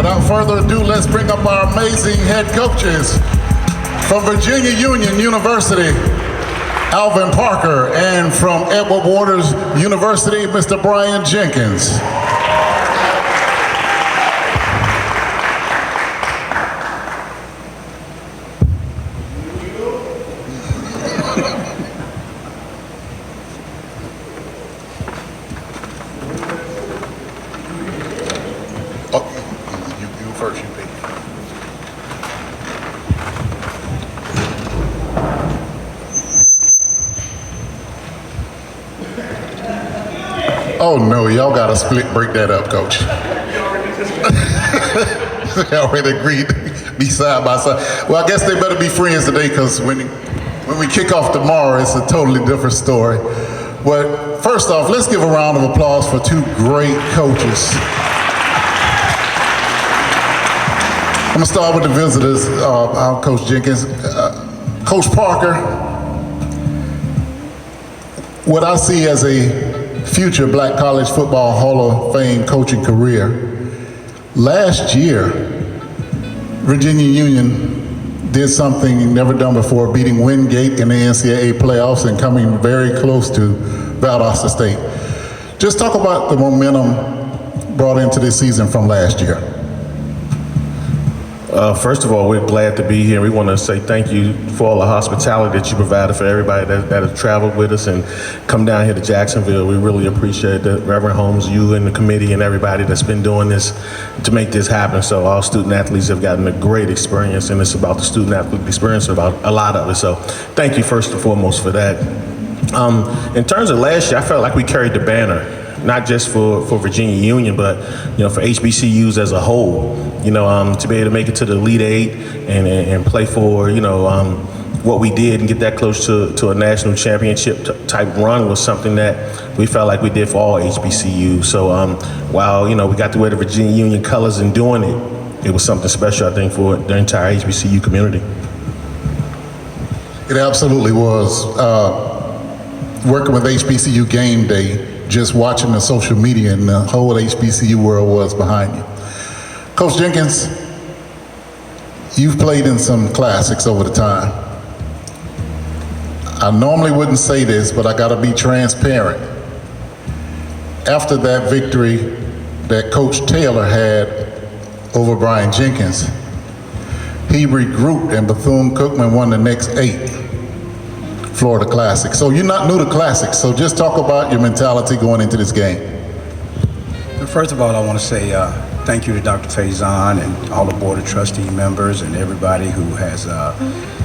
Without further ado, let's bring up our amazing head coaches from Virginia Union University, Alvin Parker, and from Edward Waters University, Mr. Brian Jenkins. Oh no, y'all gotta break that up, Coach. They already agreed to be side by side. Well, I guess they better be friends today, because when we kick off tomorrow, it's a totally different story. But first off, let's give a round of applause for two great coaches. I'm gonna start with the visitors, Coach Jenkins. Coach Parker, what I see as a future Black College Football Hall of Fame coaching career. Last year, Virginia Union did something never done before, beating Wingate in the NCAA playoffs and coming very close to Valdosta State. Just talk about the momentum brought into this season from last year. First of all, we're glad to be here. We want to say thank you for all the hospitality that you provided for everybody that has traveled with us and come down here to Jacksonville. We really appreciate that. Reverend Holmes, you and the committee and everybody that's been doing this to make this happen. So all student athletes have gotten a great experience, and it's about the student athlete experience, about a lot of it. So thank you first and foremost for that. In terms of last year, I felt like we carried the banner, not just for Virginia Union, but for HBCUs as a whole. To be able to make it to the Elite Eight and play for what we did and get that close to a national championship type run was something that we felt like we did for all HBCUs. So while we got to wear the Virginia Union colors and doing it, it was something special, I think, for the entire HBCU community. It absolutely was. Working with HBCU Gameday, just watching the social media and the whole HBCU world was behind you. Coach Jenkins, you've played in some classics over the time. I normally wouldn't say this, but I gotta be transparent. After that victory that Coach Taylor had over Brian Jenkins, he regrouped and Bethune-Cookman won the next 8 Florida Classics. So you're not new to classics, so just talk about your mentality going into this game. First of all, I want to say thank you to Dr. Faison and all the Board of Trustee members and everybody who has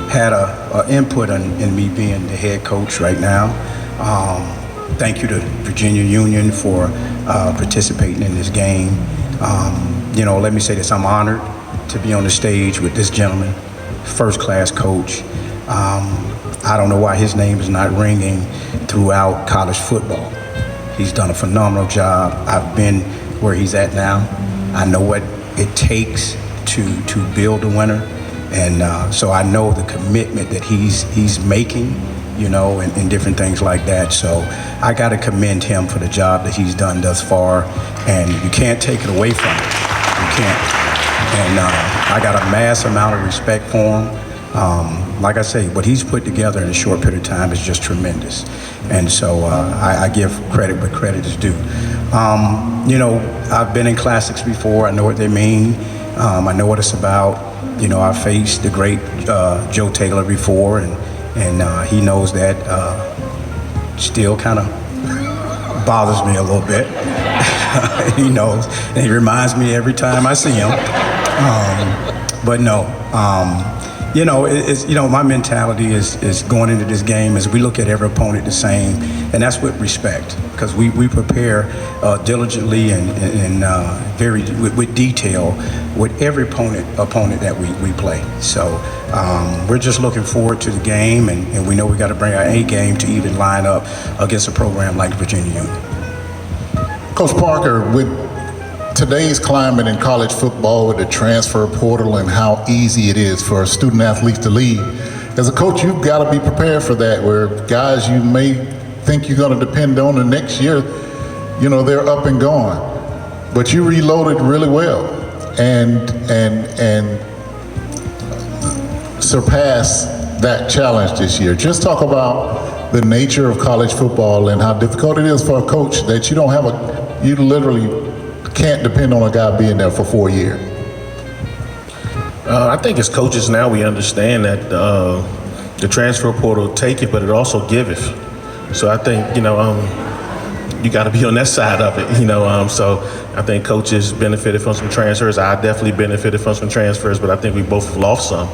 had an input in me being the head coach right now. Thank you to Virginia Union for participating in this game. Let me say this, I'm honored to be on the stage with this gentleman, first-class coach. I don't know why his name is not ringing throughout college football. He's done a phenomenal job. I've been where he's at now. I know what it takes to build a winner. And so I know the commitment that he's making, and different things like that. So I got to commend him for the job that he's done thus far. And you can't take it away from him. You can't. And I got a mass amount of respect for him. Like I say, what he's put together in a short period of time is just tremendous. And so I give credit where credit is due. I've been in classics before. I know what they mean. I know what it's about. I faced the great Joe Taylor before, and he knows that still kind of bothers me a little bit. He knows, and he reminds me every time I see him. But no. My mentality is going into this game as we look at every opponent the same, and that's with respect, because we prepare diligently and with detail with every opponent that we play. So we're just looking forward to the game, and we know we got to bring our A game to even line up against a program like Virginia Union. Coach Parker, with today's climate in college football with the transfer portal and how easy it is for student athletes to leave, as a coach, you've got to be prepared for that, where guys you may think you're going to depend on the next year, they're up and gone. But you reloaded really well. and surpass that challenge this year. Just talk about the nature of college football and how difficult it is for a coach that you literally can't depend on a guy being there for 4 years. I think as coaches now we understand that the transfer portal take it, but it also giveth. So I think, you got to be on that side of it, so I think coaches benefited from some transfers. I definitely benefited from some transfers, but I think we both lost some,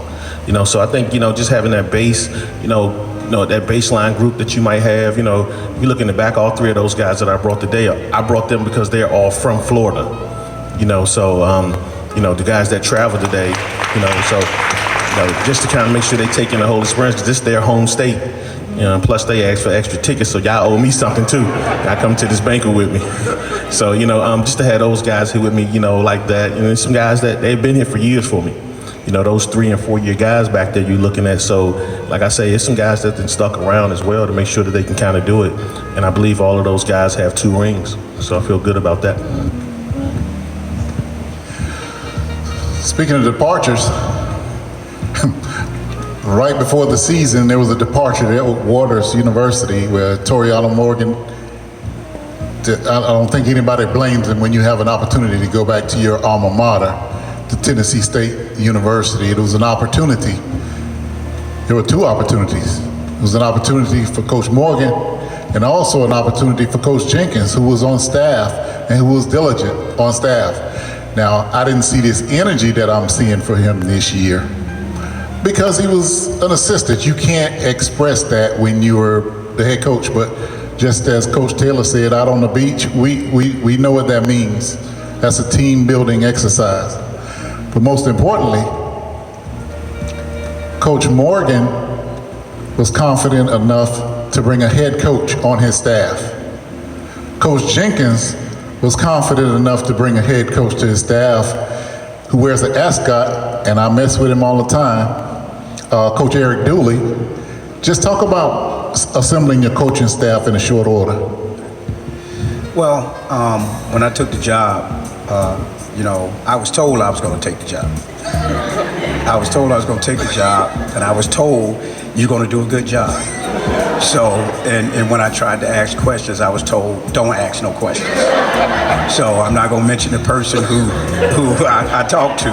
so I think, just having that base, that baseline group that you might have, you look in the back, all three of those guys that I brought today, I brought them because they're all from Florida, so, the guys that travel today, just to kind of make sure they take in the Holy Springs, because this is their home state. Plus they asked for extra tickets, so y'all owe me something too. Y'all come to this banquet with me. So, just to have those guys here with me, like that. And some guys that they've been here for years for me. Those 3 and 4 year guys back there you're looking at. So, like I say, it's some guys that have been stuck around as well to make sure that they can kind of do it. And I believe all of those guys have 2 rings. So I feel good about that. Speaking of departures, right before the season, there was a departure at Waters University where Toriano Morgan, I don't think anybody blames him when you have an opportunity to go back to your alma mater, to Tennessee State University. It was an opportunity. There were 2 opportunities. It was an opportunity for Coach Morgan and also an opportunity for Coach Jenkins, who was on staff and who was diligent on staff. Now, I didn't see this energy that I'm seeing for him this year, because he was an assistant. You can't express that when you were the head coach, but just as Coach Taylor said, out on the beach, we know what that means. That's a team building exercise. But most importantly, Coach Morgan was confident enough to bring a head coach on his staff. Coach Jenkins was confident enough to bring a head coach to his staff who wears an ascot, and I mess with him all the time, Coach Eric Dooley. Just talk about assembling your coaching staff in a short order. Well, when I took the job, I was told I was going to take the job. I was told I was going to take the job, and I was told you're going to do a good job. So, and when I tried to ask questions, I was told don't ask no questions. So I'm not going to mention the person who I talked to,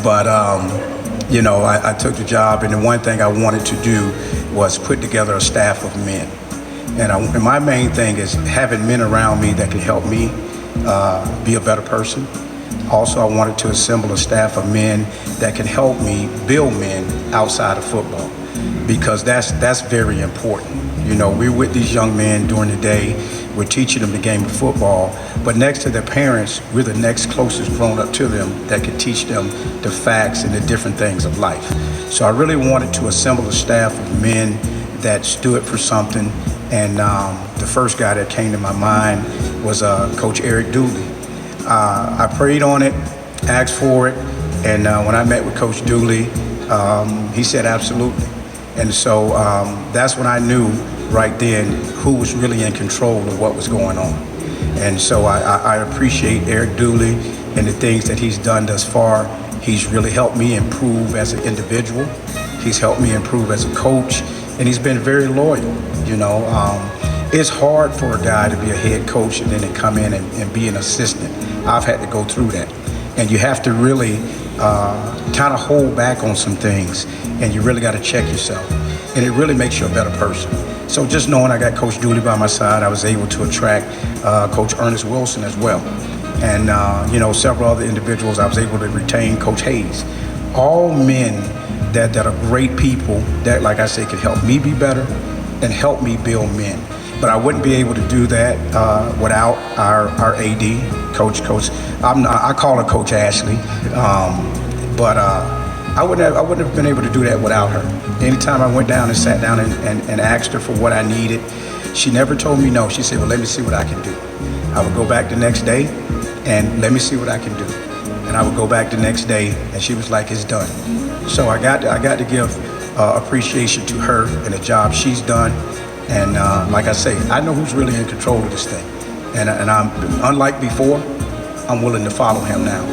but I took the job, and the one thing I wanted to do was put together a staff of men. And my main thing is having men around me that can help me be a better person. Also, I wanted to assemble a staff of men that can help me build men outside of football, because that's very important. We're with these young men during the day. We're teaching them the game of football, but next to their parents, we're the next closest grown up to them that can teach them the facts and the different things of life. So I really wanted to assemble a staff of men that stood for something. And the first guy that came to my mind was Coach Eric Dooley. I prayed on it, asked for it, and when I met with Coach Dooley, he said absolutely. And so that's when I knew right then who was really in control of what was going on. And so I appreciate Eric Dooley and the things that he's done thus far. He's really helped me improve as an individual. He's helped me improve as a coach, and he's been very loyal. It's hard for a guy to be a head coach and then to come in and be an assistant. I've had to go through that. And you have to really kind of hold back on some things, and you really got to check yourself. And it really makes you a better person. So just knowing I got Coach Dooley by my side, I was able to attract Coach Ernest Wilson as well. And, several other individuals, I was able to retain Coach Hayes. All men that are great people that, like I said, can help me be better and help me build men. But I wouldn't be able to do that without our AD, Coach. I call her Coach Ashley, but I wouldn't have been able to do that without her. Anytime I went down and sat down and asked her for what I needed, she never told me no. She said, well, let me see what I can do. I would go back the next day and let me see what I can do. And I would go back the next day and she was like, it's done. So I got to give appreciation to her and the job she's done. And like I say, I know who's really in control of this thing. And I'm, unlike before, I'm willing to follow him now.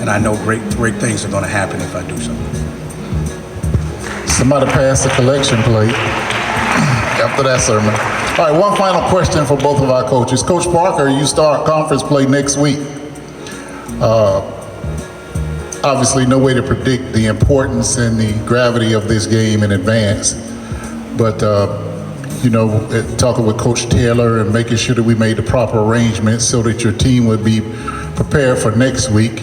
And and I know great things are going to happen if I do so. Somebody pass the collection plate after that sermon. All right, one final question for both of our coaches. Coach Parker, you start conference play next week. Obviously, no way to predict the importance and the gravity of this game in advance. But, you know, talking with Coach Taylor and making sure that we made the proper arrangements so that your team would be prepared for next week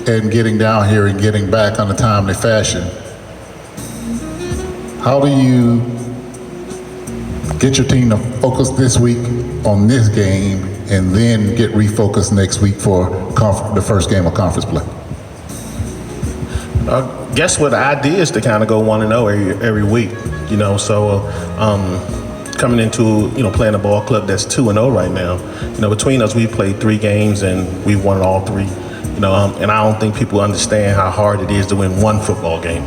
and getting down here and getting back on a timely fashion. How do you get your team to focus this week on this game and then get refocused next week for the first game of conference play? Guess what? The idea is to kind of go 1-0 every week, you know. So coming into, you know, playing a ball club that's 2-0 right now, you know, between us we've played 3 games and we've won all 3, you know. And I don't think people understand how hard it is to win 1 football game.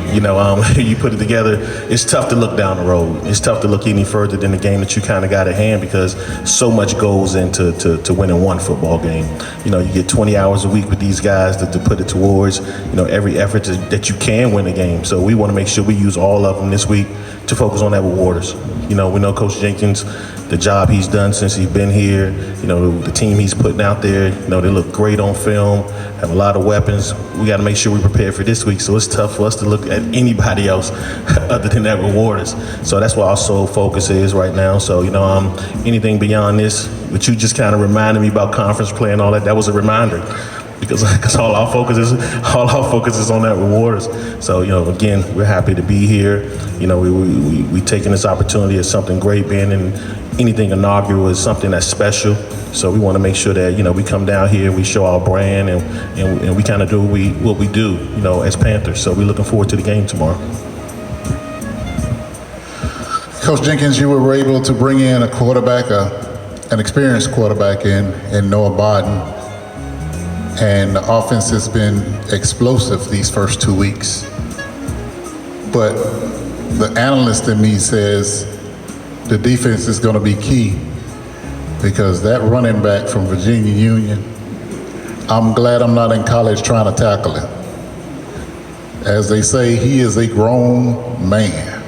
You know, you put it together, it's tough to look down the road. It's tough to look any further than the game that you kind of got at hand because so much goes into to winning 1 football game. You know, you get 20 hours a week with these guys to put it towards, you know, every effort that you can win a game. So we want to make sure we use all of them this week to focus on that with Waters. You know, we know Coach Jenkins, the job he's done since he's been here, you know, the team he's putting out there, you know, they look great on film, have a lot of weapons. We got to make sure we prepare for this week. So it's tough for us to look at anybody else other than that with Waters. So that's where our sole focus is right now. So, you know, anything beyond this, but you just kind of reminded me about conference play and all that, that was a reminder. Because all our focus is on that rewarders. So, you know, again, we're happy to be here. You know, we taking this opportunity as something great. Being in anything inaugural is something that's special. So we want to make sure that, you know, we come down here, we show our brand, and we kind of do what we do, you know, as Panthers. So we're looking forward to the game tomorrow. Coach Jenkins, you were able to bring in a quarterback, an experienced quarterback in Noah Bodden. And the offense has been explosive these first 2 weeks. But the analyst in me says the defense is going to be key because that running back from Virginia Union, I'm glad I'm not in college trying to tackle him. As they say, he is a grown man.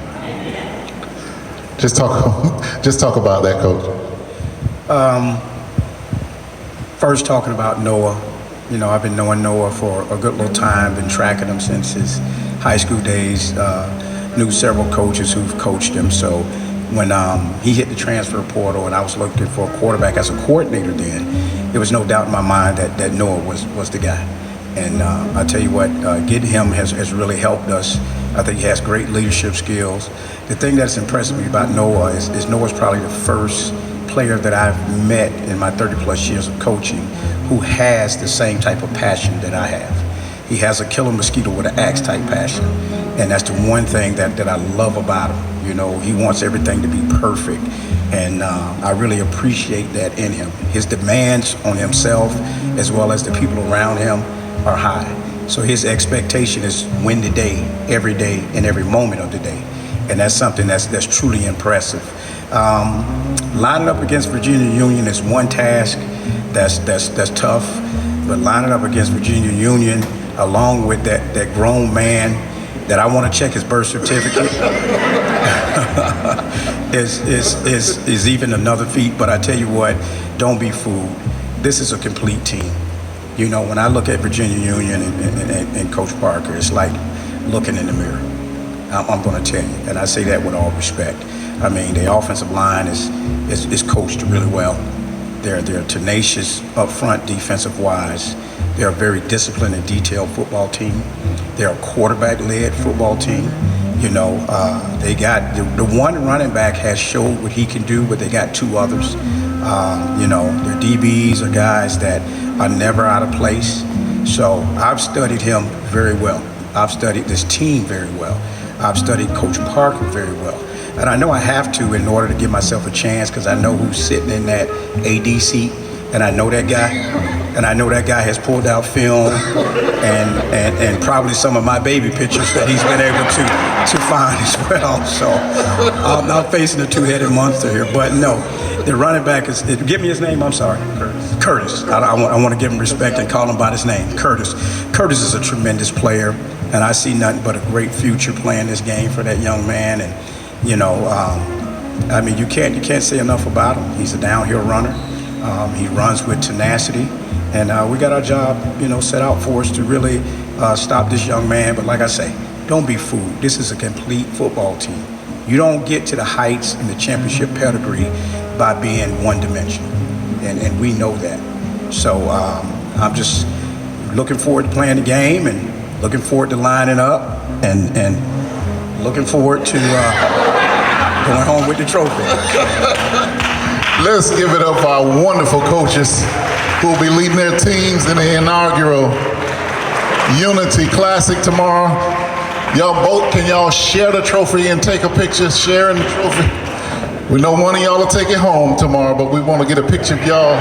Just talk about that, Coach. First, talking about Noah. You know, I've been knowing Noah for a good little time, been tracking him since his high school days, knew several coaches who've coached him. So when he hit the transfer portal and I was looking for a quarterback as a coordinator then, there was no doubt in my mind that Noah was the guy. And I tell you what, getting him has really helped us. I think he has great leadership skills. The thing that's impressed me about Noah is Noah's probably the first player that I've met in my 30-plus years of coaching who has the same type of passion that I have. He has a killer mosquito with an axe type passion, and that's the one thing that I love about him. You know, he wants everything to be perfect, and I really appreciate that in him. His demands on himself as well as the people around him are high. So his expectation is win the day, every day, and every moment of the day, and that's something that's truly impressive. Lining up against Virginia Union is one task that's tough, but lining up against Virginia Union along with that grown man that I want to check his birth certificate is even another feat. But I tell you what, don't be fooled. This is a complete team. You know, when I look at Virginia Union and Coach Parker, it's like looking in the mirror. I'm going to tell you, and I say that with all respect. I mean, the offensive line is coached really well. They're tenacious up front, defensive-wise. They're a very disciplined and detailed football team. They're a quarterback-led football team. You know, they got the one running back has showed what he can do, but they got 2 others. You know, their DBs are guys that are never out of place. So I've studied him very well. I've studied this team very well. I've studied Coach Parker very well. And I know I have to in order to give myself a chance because I know who's sitting in that AD seat, and I know that guy. And I know that guy has pulled out film and probably some of my baby pictures that he's been able to find as well. So I'm not facing a 2-headed monster here. But no, The running back is, give me his name, I'm sorry. Curtis. I want to give him respect and call him by his name, Curtis. Curtis is a tremendous player, and I see nothing but a great future playing this game for that young man. And, you know, I mean, you can't say enough about him. He's a downhill runner. He runs with tenacity. And we got our job, you know, set out for us to really stop this young man. But like I say, don't be fooled. This is a complete football team. You don't get to the heights in the championship pedigree by being one-dimensional, and we know that. So I'm just looking forward to playing the game and looking forward to lining up and looking forward to going home with the trophy. Let's give it up for our wonderful coaches who will be leading their teams in the inaugural Unity Classic tomorrow. Y'all both, can y'all share the trophy and take a picture sharing the trophy? We know one of y'all will take it home tomorrow, but we want to get a picture of y'all.